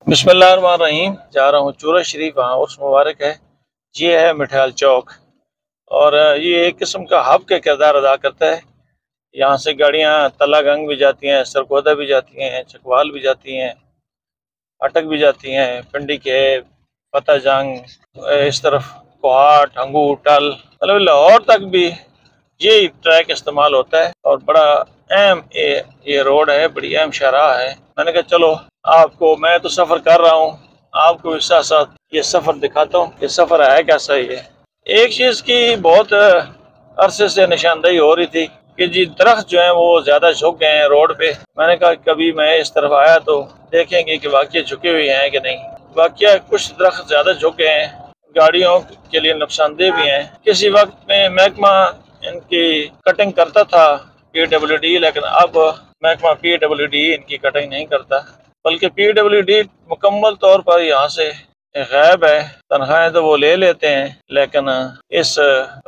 बिस्मिल्लाहिर्रहमानिर्रहीम। जा रहा हूँ चूरा शरीफ, वहाँ उर्स मुबारक है। ये है मिठाल चौक और ये एक किस्म का हब का किरदार अदा करता है। यहाँ से गाड़ियाँ तला गंग भी जाती हैं, सरगोदा भी जाती हैं, चकवाल भी जाती हैं, अटक भी जाती हैं, पिंडी के फतेह जंग, इस तरफ कोहाट, अंगूर, टल, मतलब लाहौर तक भी ये ट्रैक इस्तेमाल होता है। और बड़ा अहम ये रोड है, बड़ी अहम शाहराह है। मैंने कहा चलो आपको, मैं तो सफ़र कर रहा हूँ, आपको भी साथ साथ ये सफ़र दिखाता हूँ कि सफ़र है कैसा ही है। एक चीज़ की बहुत अरसे से निशानदेही हो रही थी कि जी दरख्त जो हैं वो ज़्यादा झुक गए हैं रोड पे। मैंने कहा कभी मैं इस तरफ आया तो देखेंगे कि वाकई झुके हुए हैं कि नहीं। वाकई कुछ दरख्त ज़्यादा झुक गए हैं, गाड़ियों के लिए नुकसानदेह भी हैं। किसी वक्त में महकमा इनकी कटिंग करता था PWD, लेकिन अब महकमा PWD इनकी कटिंग नहीं करता, बल्कि PWD मुकम्मल तौर पर यहाँ से गायब है। तनख्वाहें तो वो ले लेते हैं लेकिन इस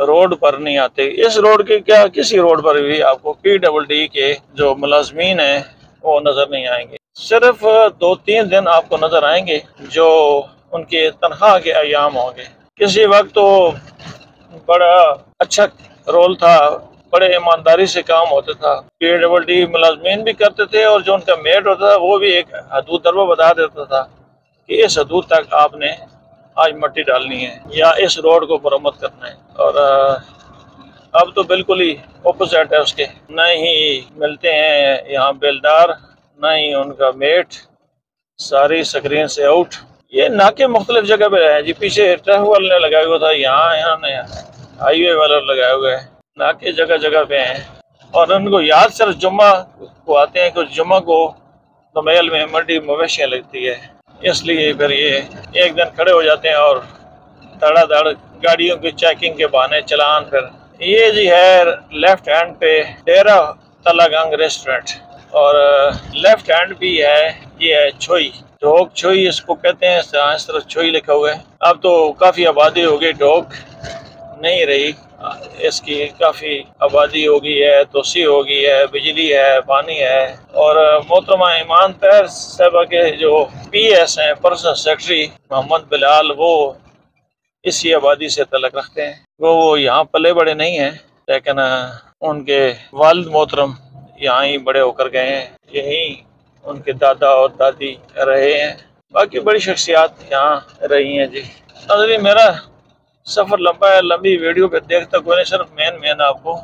रोड पर नहीं आते। इस रोड के क्या, किसी रोड पर भी आपको PWD के जो मुलाजमीन हैं वो नजर नहीं आएंगे। सिर्फ 2-3 दिन आपको नजर आएंगे जो उनके तनख्वाह के अयाम होंगे। किसी वक्त तो बड़ा अच्छा रोल था, बड़े ईमानदारी से काम होता था, PWD मुलाजमीन भी करते थे और जो उनका मेट होता था वो भी एक हदूद दरवा बता देता था कि इस हदूद तक आपने आज मट्टी डालनी है या इस रोड को मरम्मत करना है। और अब तो बिल्कुल ही अपोजिट है उसके, न ही मिलते हैं यहाँ बेलदार, न ही उनका मेट, सारी स्क्रीन से आउट। ये नाके मुख्तलिफ जगह पे है जी। पीछे ट्रैफिक वाले ने लगाया हुआ था, यहाँ ने हाईवे वाले लगाए हुए हैं, नाके जगह जगह पे हैं। और उनको याद सिर्फ जुम्मा को आते हैं कि जुम्मा को दोमेल में मंडी मवेशियाँ लगती है, इसलिए फिर ये एक दिन खड़े हो जाते हैं और धड़ाधड़ गाड़ियों की चेकिंग के बहाने चलान। फिर ये जी है लेफ्ट हैंड पे डेरा तलागंग रेस्टोरेंट, और लेफ्ट हैंड भी है, ये है छोई, ढोक छोई इसको कहते हैं। इस तरफ छोई लिखा हुआ है। अब तो काफ़ी आबादी हो गई, ढोक नहीं रही, इसकी काफ़ी आबादी हो गई है, तोसी हो गई है, बिजली है, पानी है। और मोहतरमा ईमान तैर साहबा के जो PS हैं, पर्सनल सेक्रेटरी मोहम्मद बिलाल, वो इसी आबादी से तलक रखते हैं। वो यहाँ पले बड़े नहीं हैं, लेकिन उनके वालिद मोहतरम यहाँ ही बड़े होकर गए हैं, यहीं उनके दादा और दादी रहे हैं। बाकी बड़ी शख्सियात यहाँ रही हैं जी। नाज़रीन, मेरा सफ़र लंबा है, लंबी वीडियो पे देखता कोई नहीं, सिर्फ मेन आपको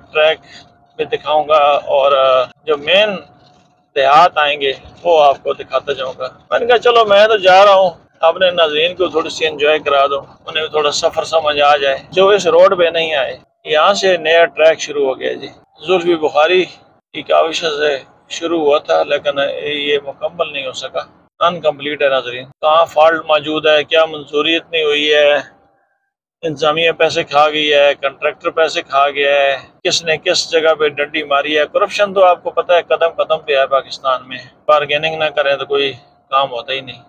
ट्रैक पे दिखाऊंगा और जो मेन देहात आएंगे वो आपको दिखाता जाऊंगा। मैंने कहा चलो मैं तो जा रहा हूँ, अपने नाज़रीन को थोड़ी सी एंजॉय करा दूँ, उन्हें थोड़ा सफ़र समझ आ जाए जो इस रोड पे नहीं आए। यहाँ से नया ट्रैक शुरू हो गया जी। जुल्फी बुखारी की काविश से शुरू हुआ था लेकिन ये मुकम्मल नहीं हो सका, अनकम्प्लीट है। नाज़रीन, कहाँ फॉल्ट मौजूद है, क्या मंजूरी इतनी हुई है, इंतजामिया पैसे खा गई है, कंट्रैक्टर पैसे खा गया है, किसने किस जगह पे डंडी मारी है। करप्शन तो आपको पता है कदम कदम पे है पाकिस्तान में, बारगेनिंग ना करें तो कोई काम होता ही नहीं।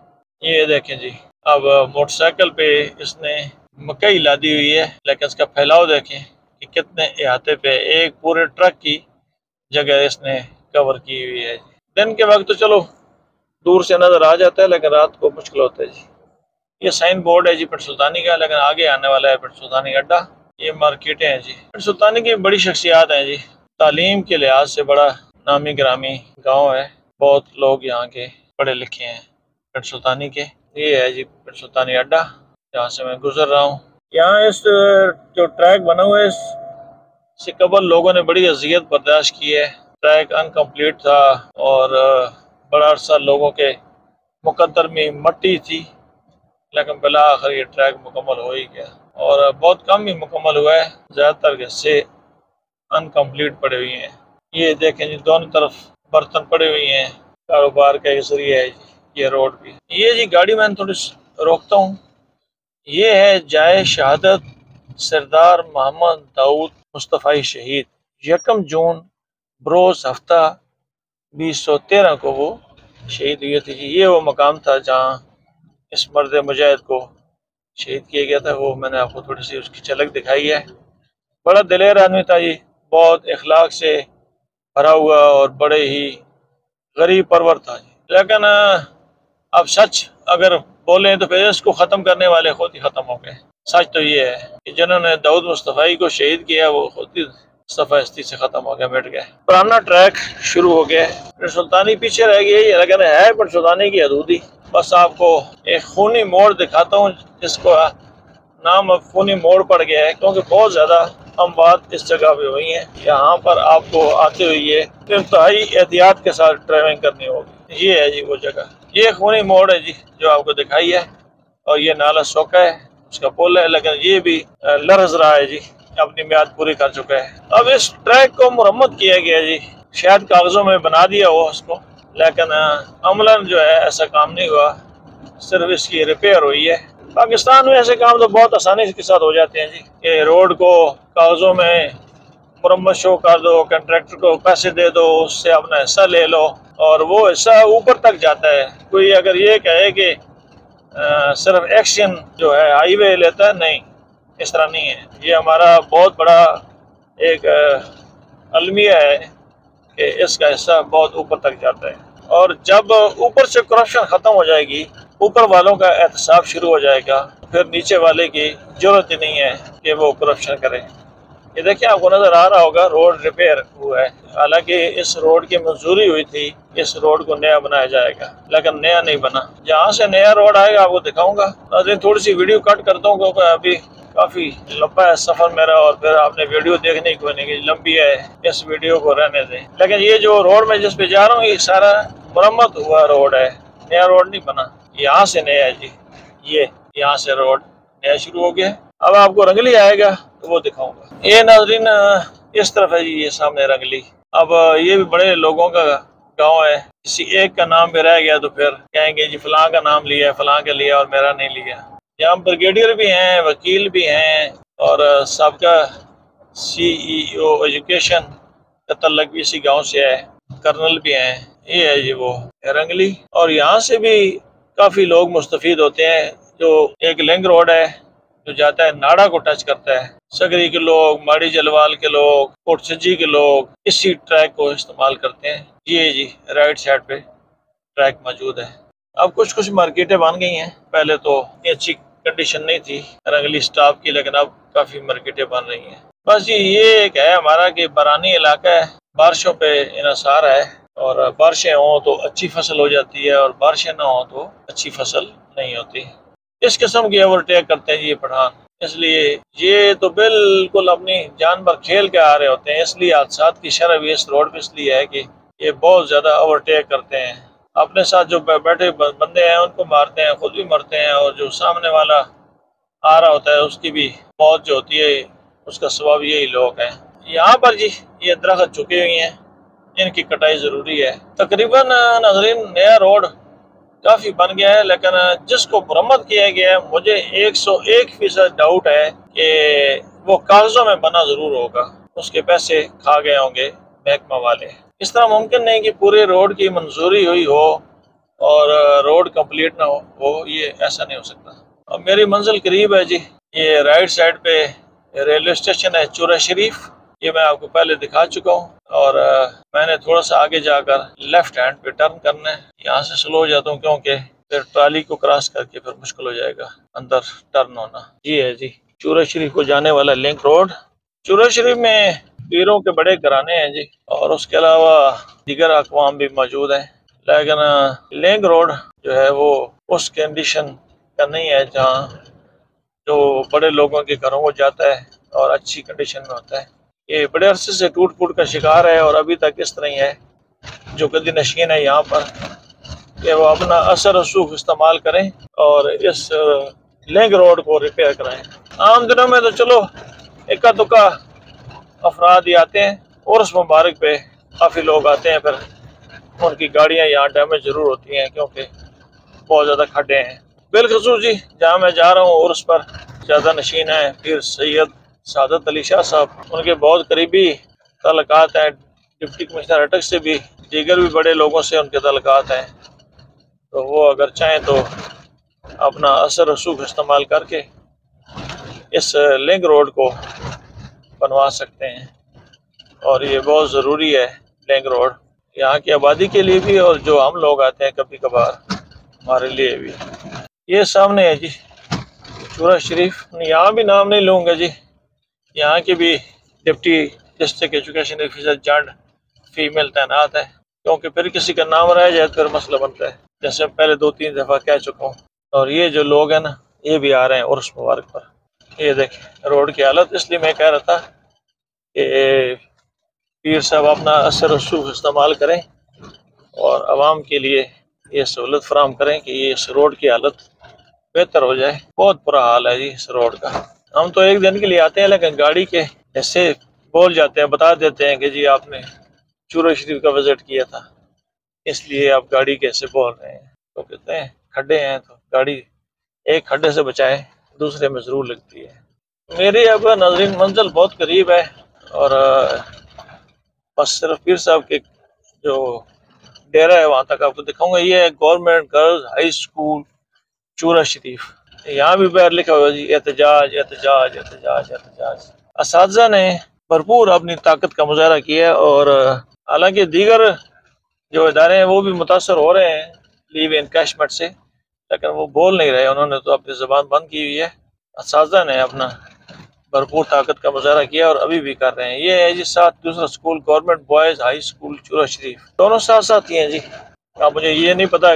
ये देखें जी, अब मोटरसाइकिल पे इसने मकई लादी हुई है, लेकिन इसका फैलाव देखें कि कितने अहाते पे, एक पूरे ट्रक की जगह इसने कवर की हुई है। दिन के वक्त तो चलो दूर से नजर आ जाता है, लेकिन रात को मुश्किल होता है जी। ये साइन बोर्ड है जी पिंड सुल्तानी का, लेकिन आगे आने वाला है पिंड सुल्तानी अड्डा। ये मार्केटें हैं जी। पिंड सुल्तानी की बड़ी शख्सियात हैं जी, तालीम के लिहाज से बड़ा नामी ग्रामी गांव है, बहुत लोग यहाँ के पढ़े लिखे हैं पिंड सुल्तानी के। ये है जी पिंड सुल्तानी अड्डा, जहाँ से मैं गुजर रहा हूँ। यहाँ इस जो ट्रैक बना हुआ है, इससे कबल लोगों ने बड़ी अजियत बर्दाश्त की है। ट्रैक अनकम्प्लीट था और बड़ा अरसा लोगों के मुकद्दर में मट्टी थी, लेकिन बिला आखिर ये ट्रैक मुकम्मल हो ही गया। और बहुत कम ही मुकम्मल हुआ है, ज़्यादातर हिस्से अनकम्प्लीट पड़े हुए हैं। ये देखें जी, दोनों तरफ बर्तन पड़े हुए हैं, कारोबार का जरिया है जी ये रोड भी। ये जी गाड़ी मैं थोड़ी रोकता हूँ। ये है जाए शहादत सरदार मोहम्मद दाऊद मुस्तफ़ाई शहीद, 1 जून बरोज़ हफ्ता 2013 को वो शहीद हुए थे जी। ये वो मकाम था जहाँ इस मर्द मुजाहिद को शहीद किया गया था। वो मैंने आपको थोड़ी सी उसकी झलक दिखाई है। बड़ा दिलेर आदमी था जी, बहुत इखलाक से भरा हुआ और बड़े ही गरीब परवर था जी। लेकिन अब सच अगर बोलें तो फिर इसको ख़त्म करने वाले खुद ही ख़त्म हो गए। सच तो ये है कि जिन्होंने दाऊद मुस्तफ़ाई को शहीद किया वो खुद ही सफ़ास्ती से ख़त्म हो गया, मिट गए। पुराना ट्रैक शुरू हो गया है, सुल्तानी पीछे रह गई है, लेकिन है पर सुल्तानी की हदूदी। बस आपको एक खूनी मोड़ दिखाता हूँ जिसको नाम अब खूनी मोड़ पड़ गया है, क्योंकि बहुत ज़्यादा अमवात इस जगह पे हुई हैं। यहाँ पर आपको आते हुए ये इंतहाई एहतियात के साथ ड्राइविंग करनी होगी। ये है जी वो जगह, ये खूनी मोड़ है जी जो आपको दिखाई है, और ये नाला सोका है, उसका पुल है, लेकिन ये भी लरज़ रहा है जी, अपनी मियाद पूरी कर चुका है। अब इस ट्रैक को मुरम्मत किया गया जी, शायद कागजों में बना दिया हो उसको, लेकिन अमलन जो है ऐसा काम नहीं हुआ, सिर्फ इसकी रिपेयर हुई है। पाकिस्तान में ऐसे काम तो बहुत आसानी के साथ हो जाते हैं जी, कि रोड को कागजों में मुरम्मत शो कर दो, कंट्रैक्टर को पैसे दे दो, उससे अपना हिस्सा ले लो, और वो हिस्सा ऊपर तक जाता है। कोई अगर ये कहे कि सिर्फ एक्शन जो है हाईवे लेता है, नहीं, इस तरह नहीं है। ये हमारा बहुत बड़ा एक अलमिया है कि इसका हिस्सा बहुत ऊपर तक जाता है, और जब ऊपर से करप्शन ख़त्म हो जाएगी, ऊपर वालों का एहतसाब शुरू हो जाएगा, फिर नीचे वाले की जरूरत ही नहीं है कि वो करप्शन करे। ये देखिए, आपको नज़र आ रहा होगा रोड रिपेयर हुआ है, हालांकि इस रोड की मंजूरी हुई थी, इस रोड को नया बनाया जाएगा, लेकिन नया नहीं बना। जहाँ से नया रोड आएगा आपको दिखाऊंगा। थोड़ी सी वीडियो कट करता हूँ क्योंकि अभी काफ़ी लंबा है सफ़र मेरा, और फिर आपने वीडियो देखने को नहीं, लंबी है, इस वीडियो को रहने दें। लेकिन ये जो रोड में जिस पे जा रहा हूँ, ये सारा मुरम्मत हुआ रोड है, नया रोड नहीं बना। यहाँ से नया है जी, ये यहाँ से रोड नया शुरू हो गया। अब आपको रंगली आएगा तो वो दिखाऊंगा। ये नाज़रीन इस तरफ है जी, ये सामने रंगली। अब ये भी बड़े लोगों का गांव है, किसी एक का नाम भी रह गया तो फिर कहेंगे जी फलां का नाम लिया, फलां का लिया और मेरा नहीं लिया। यहाँ ब्रिगेडियर भी हैं, वकील भी हैं, और सबका CEO एजुकेशन का तल्लक भी इसी गांव से है, कर्नल भी हैं। ये है जी वो रंगली, और यहाँ से भी काफ़ी लोग मुस्तफ़ीद होते हैं। जो एक लिंक रोड है जो जाता है नाड़ा को टच करता है, सगरी के लोग, माड़ी जलवाल के लोग, कोटसजी के लोग इसी ट्रैक को इस्तेमाल करते हैं। ये जी राइट साइड पे ट्रैक मौजूद है। अब कुछ मार्केटें बन गई हैं, पहले तो इतनी अच्छी कंडीशन नहीं थी रंगली स्टाफ की, लेकिन अब काफ़ी मार्केटें बन रही हैं। बस जी ये एक है हमारा कि बरानी इलाका है, बारिशों पे इन्हसार है, और बारिशें हों तो अच्छी फसल हो जाती है, और बारिशें ना हों तो अच्छी फसल नहीं होती। इस किस्म की ओवरटेक करते हैं ये पठान, इसलिए ये तो बिल्कुल अपनी जान पर खेल के आ रहे होते हैं। इसलिए हादसात की शरह भी इस रोड पर इसलिए है कि ये बहुत ज़्यादा ओवरटेक करते हैं, अपने साथ जो बैठे बंदे हैं उनको मारते हैं, खुद भी मरते हैं, और जो सामने वाला आ रहा होता है उसकी भी मौत जो होती है, उसका सबब यही लोग हैं। यहाँ पर जी ये दरख्त झुके हुए हैं, इनकी कटाई ज़रूरी है। तकरीबन नाज़रीन नया रोड काफ़ी बन गया है, लेकिन जिसको मुरम्मत किया गया है मुझे 101% डाउट है कि वो कागज़ों में बना ज़रूर होगा, उसके पैसे खा गए होंगे महकमा वाले। इस तरह मुमकिन नहीं कि पूरे रोड की मंजूरी हुई हो और रोड कंप्लीट ना हो, ये ऐसा नहीं हो सकता। अब मेरी मंजिल करीब है जी, ये राइट साइड पे रेलवे स्टेशन है चूरा शरीफ, ये मैं आपको पहले दिखा चुका हूँ, और मैंने थोड़ा सा आगे जाकर लेफ्ट हैंड पे टर्न करना है। यहाँ से स्लो हो जाता हूँ क्योंकि फिर ट्राली को क्रॉस करके फिर मुश्किल हो जाएगा अंदर टर्न होना। ये है जी चूरा शरीफ को जाने वाला लिंक रोड। चूरा शरीफ में पीरों के बड़े घराने हैं जी, और उसके अलावा दीगर अक़वाम भी मौजूद हैं, लेकिन लिंक रोड जो है वो उस कंडीशन का नहीं है जहाँ जो बड़े लोगों के घरों को जाता है और अच्छी कंडीशन में होता है। ये बड़े अरसे से टूट फूट का शिकार है, और अभी तक इस तरह ही है। जो कदी नशीन है यहाँ पर कि वो अपना असर रसूख इस्तेमाल करें और इस लिंक रोड को रिपेयर कराएं। आम दिनों में तो चलो इक्का दुक्का अफराद ही आते हैं, और उस मुबारक पे काफ़ी लोग आते हैं, फिर उनकी गाड़ियाँ यहाँ डैमेज ज़रूर होती हैं क्योंकि बहुत ज़्यादा खड्डे हैं। बिलखसूस जी जहाँ मैं जा रहा हूँ और उस पर ज़्यादा नशीन है फिर सैयद सादत अली शाह साहब, उनके बहुत करीबी तल्लुकात हैं, डिप्टी कमिश्नर अटक से भी, दीगर भी बड़े लोगों से उनके तल्लुकात हैं। तो वो अगर चाहें तो अपना असर रसूख इस्तेमाल करके इस लिंक रोड को बनवा सकते हैं, और ये बहुत ज़रूरी है लिंक रोड यहाँ की आबादी के लिए भी, और जो हम लोग आते हैं कभी कभार ہمارے لیے بھی۔ یہ سامنے ہے جی چورا شریف، یہاں بھی نام نہیں لوں گا جی، یہاں کی بھی deputy district education officer Jand female تعینات ہے، کیونکہ پھر کسی کا نام رہ جائے تو پھر مسئلہ بنتا ہے، جیسے پہلے 2-3 دفعہ کہہ چکا ہوں۔ اور یہ جو لوگ ہیں نا یہ بھی آ رہے ہیں عرس مبارک پر۔ یہ دیکھیں روڈ کی حالت، اس لیے میں کہہ رہا تھا کہ پیر صاحب اپنا اثر و رسوخ استعمال کریں اور عوام کے لیے یہ سہولت فراہم کریں کہ یہ اس روڈ کی حالت بہتر ہو جائے۔ بہت برا حال ہے جی اس روڈ کا۔ ہم تو ایک دن کے لیے آتے ہیں لیکن گاڑی کے ایسے بول جاتے ہیں، بتا دیتے ہیں کہ جی آپ نے چورا شریف کا وزٹ کیا تھا، اس لیے آپ گاڑی کیسے بول رہے ہیں۔ تو کہتے ہیں کھڈے ہیں تو گاڑی ایک کھڈے سے بچائے دوسرے میں ضرور لگتی ہے۔ میری اب ناظرین منزل بہت قریب ہے، اور بس صرف پیر صاحب کے جو ڈیرا ہے وہاں تک آپ کو دکھاؤں گا۔ یہ ہے گورنمنٹ گرلز ہائی اسکول چورا شریف، یہاں بھی باہر لکھا ہوا جی احتجاج احتجاج احتجاج احتجاج۔ اساتذہ نے بھرپور اپنی طاقت کا مظاہرہ کیا، اور حالانکہ دیگر جو ادارے ہیں وہ بھی متاثر ہو رہے ہیں لیو انکیشمنٹ سے، لیکن وہ بول نہیں رہے، انہوں نے تو اپنی زبان بند کی ہوئی ہے۔ اساتذہ نے اپنا بھرپور طاقت کا مظاہرہ کیا اور ابھی بھی کر رہے ہیں۔ یہ ہے جی ساتھ دوسرا school government boys high school چورا شریف، دونوں ساتھ ساتھ ہی ہیں جی۔ اب مجھے یہ نہیں پتا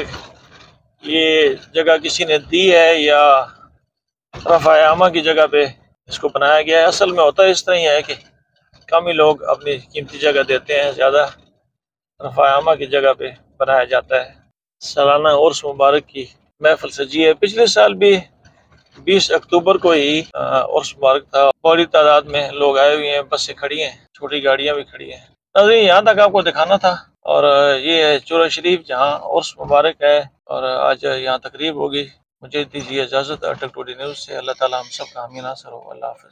یہ جگہ کسی نے دی ہے یا رفع عامہ کی جگہ پہ اس کو بنایا گیا ہے۔ اصل میں ہوتا اس طرح ہی ہے کہ کم ہی لوگ اپنی قیمتی جگہ دیتے ہیں، زیادہ رفع عامہ کی جگہ پہ بنایا جاتا ہے۔ سالانہ عرس مبارک کی محفل سجی ہے، پچھلے سال بھی 20 اکتوبر کو ہی عرس مبارک تھا، بڑی تعداد میں لوگ آئے ہوئے ہیں، بسیں کھڑی ہیں، چھوٹی گاڑیاں بھی کھڑی ہیں۔ ناظرین یہاں تک آپ کو دکھانا تھا، اور یہ ہے چورا شریف جہاں عرس مبارک ہے، اور آج یہاں تقریب ہوگی۔ مجھے دیجیے اجازت اٹک ٹوڈی نیوز سے۔ اللہ تعالیٰ ہم سب کا حامی ناصر ہو۔ اللہ حافظ۔